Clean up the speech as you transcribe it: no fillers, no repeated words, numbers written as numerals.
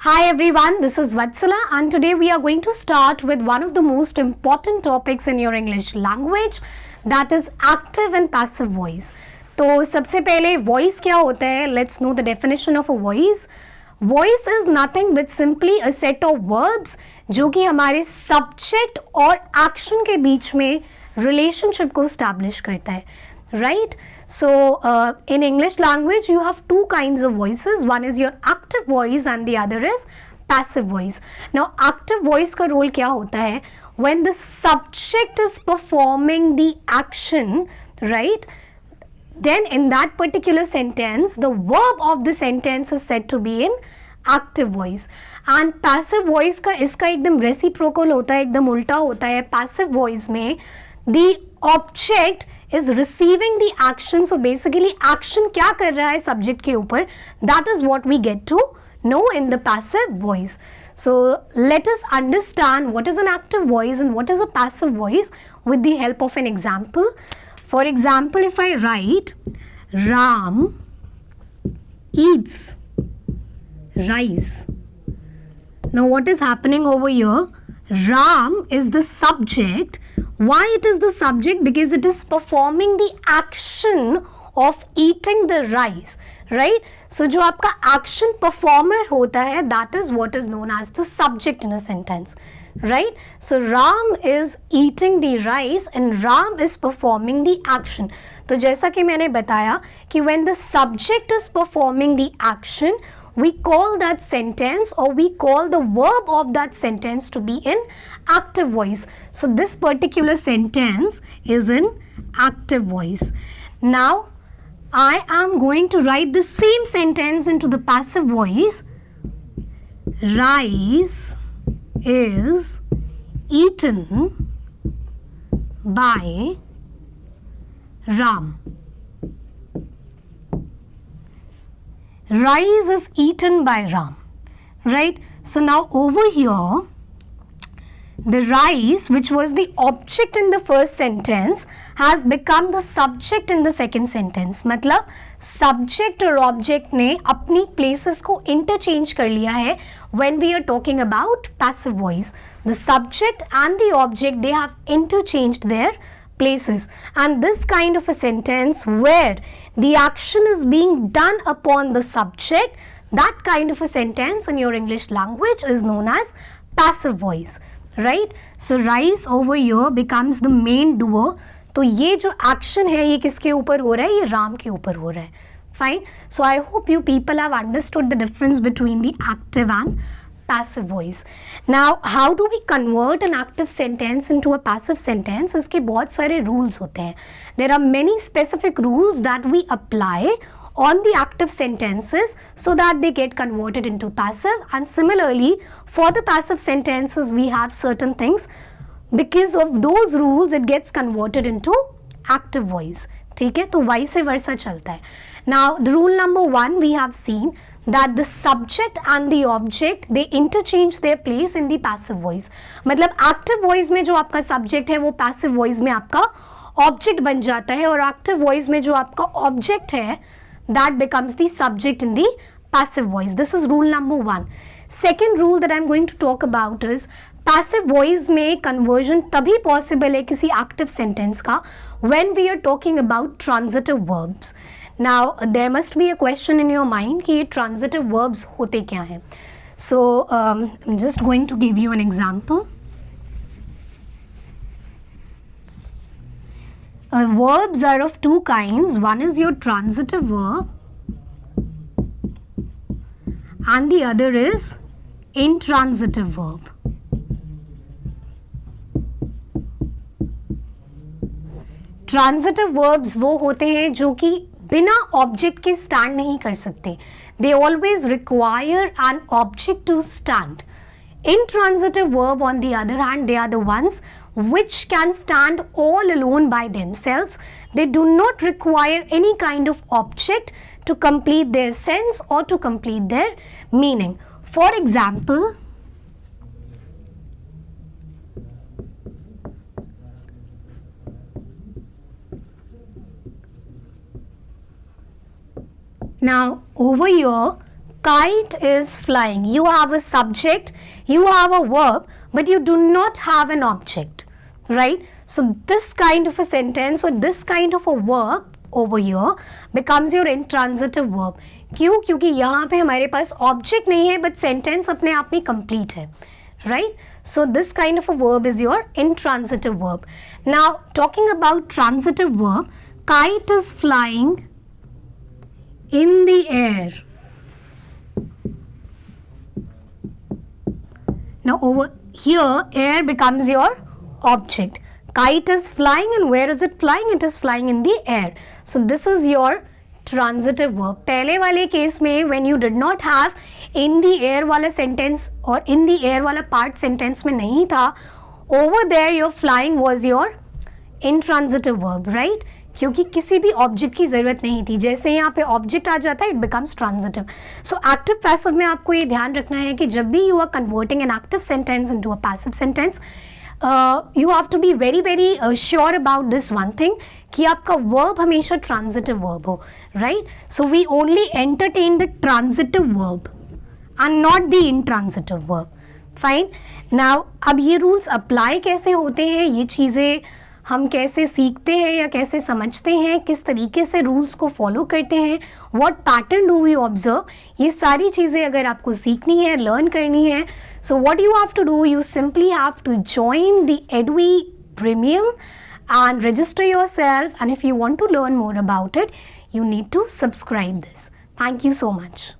Hi everyone, this is Vatsala and today we are going to start with one of the most important topics in your English language, that is active and passive voice. तो सबसे पहले voice क्या होता है? Let's know the definition of a voice. Voice is nothing but simply a set of verbs जो कि हमारे subject और action के बीच में relationship को establish करता है, right? So in English language you have two kinds of voices. One is your active voice and the other is passive voice. Now active voice का role क्या होता है? When the subject is performing the action, right? Then in that particular sentence the verb of the sentence is said to be in active voice. And passive voice का इसका एकदम reciprocal होता है, एकदम उल्टा होता है. Passive voice में the object is receiving the action. So basically action क्या कर रहा है subject के ऊपर, that is what we get to know in the passive voice. So let us understand what is an active voice and what is a passive voice with the help of an example. For example, if I write Ram eats rice. Now what is happening over here? Ram is the subject. Why it is the subject? Because it is performing the action of eating the rice, right? So जो आपका action performer होता है, that is what is known as the subject in a sentence, right? So Ram is eating the rice and Ram is performing the action. तो जैसा कि मैंने बताया कि when the subject is performing the action, we call that sentence or we call the verb of that sentence to be in active voice. So this particular sentence is in active voice. Now I am going to write the same sentence into the passive voice. Rice is eaten by Ram. Rice is eaten by Ram, right? So now over here, the rice, which was the object in the first sentence, has become the subject in the second sentence. मतलब subject और object ने अपनी places को interchange कर लिया है when we are talking about passive voice. The subject and the object, they have interchanged their places, and this kind of a sentence where the action is being done upon the subject, that kind of a sentence in your English language is known as passive voice, right? So rice over here becomes the main doer. तो ये जो action है ये किसके ऊपर हो रहा है? ये राम के ऊपर हो रहा है. Fine. So I hope you people have understood the difference between the active and passive voice. Now how do we convert an active sentence into a passive sentence? इसके बहुत सारे rules होते हैं. There are many specific rules that we apply on the active sentences so that they get converted into passive, and similarly for the passive sentences we have certain things. Because of those rules it gets converted into active voice. ठीक है, तो vice versa चलता है. Now the rule number 1 we have seen that the subject and the object they interchange their place in the passive voice. मतलब active voice में जो आपका subject है वो passive voice में आपका object बन जाता है, और active voice में जो आपका object है that becomes the subject in the passive voice. This is rule number 1. Second rule that I am going to talk about is passive voice में conversion तभी possible है किसी active sentence का when we are talking about transitive verbs. Now there must be a question in your mind कि ये transitive verbs होते क्या हैं. So I'm just going to give you an example. Verbs are of two kinds. One is your transitive verb and the other is intransitive verb. Transitive verbs वो होते हैं जो कि बिना ऑब्जेक्ट के स्टैंड नहीं कर सकते. They always require an object to stand. Intransitive verb on the other hand, they are the ones which can stand all alone by themselves. They do not require any kind of object to complete their sense or to complete their meaning. For example, now over here kite is flying. You have a subject, you have a verb, but you do not have an object, right? So this kind of a sentence or this kind of a verb over here becomes your intransitive verb. क्यों? क्योंकि यहाँ पे हमारे पास object नहीं है but sentence अपने आप में complete है, right? So this kind of a verb is your intransitive verb. Now talking about transitive verb, kite is flying in the air. Now over here air becomes your object. Kite is flying, and where is it flying? It is flying in the air. So this is your transitive verb. पहले वाले case में when you did not have in the air वाला sentence और in the air वाला part sentence में नहीं था, over there your flying was your intransitive verb, right? क्योंकि किसी भी ऑब्जेक्ट की ज़रूरत नहीं थी. जैसे यहाँ पे ऑब्जेक्ट आ जाता है, it becomes transitive. So active passive में आपको ये ध्यान रखना है कि जब भी you are converting an active sentence into a passive sentence, you have to be very very sure about this one thing कि आपका वर्ब हमेशा ट्रांजिटिव वर्ब हो, right? So we only entertain the transitive verb and not the intransitive verb. Fine. Now अब ये rules apply कैसे होते हैं, ये चीज़ें हम कैसे सीखते हैं या कैसे समझते हैं, किस तरीके से रूल्स को फॉलो करते हैं, what pattern do we observe, ये सारी चीज़ें अगर आपको सीखनी है, लर्न करनी है, so what you have to do, you simply have to join the Advi premium and register yourself, and if you want to learn more about it, you need to subscribe this. Thank you so much.